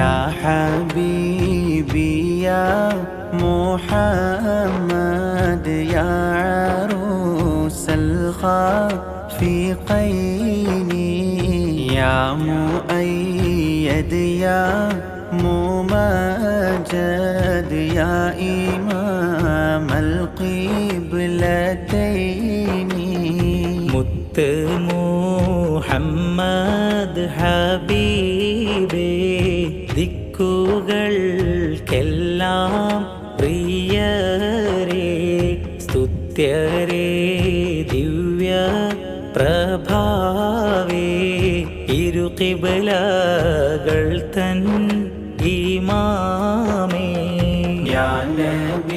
يا حبيبي يا محمد يا عروس الخافقين يا مؤيد يا ممجد يا إمام القبلتين മുത്ത് മുഹമ്മദ് ഹബീബേ ദിക്കുകൾക്കെല്ലാം പ്രിയരേ സ്തുത്യരേ ദിവ്യ പ്രഭാവേ ഇരു ഖിബ്ലകൾ തൻ ഇമാമേ യാ നബി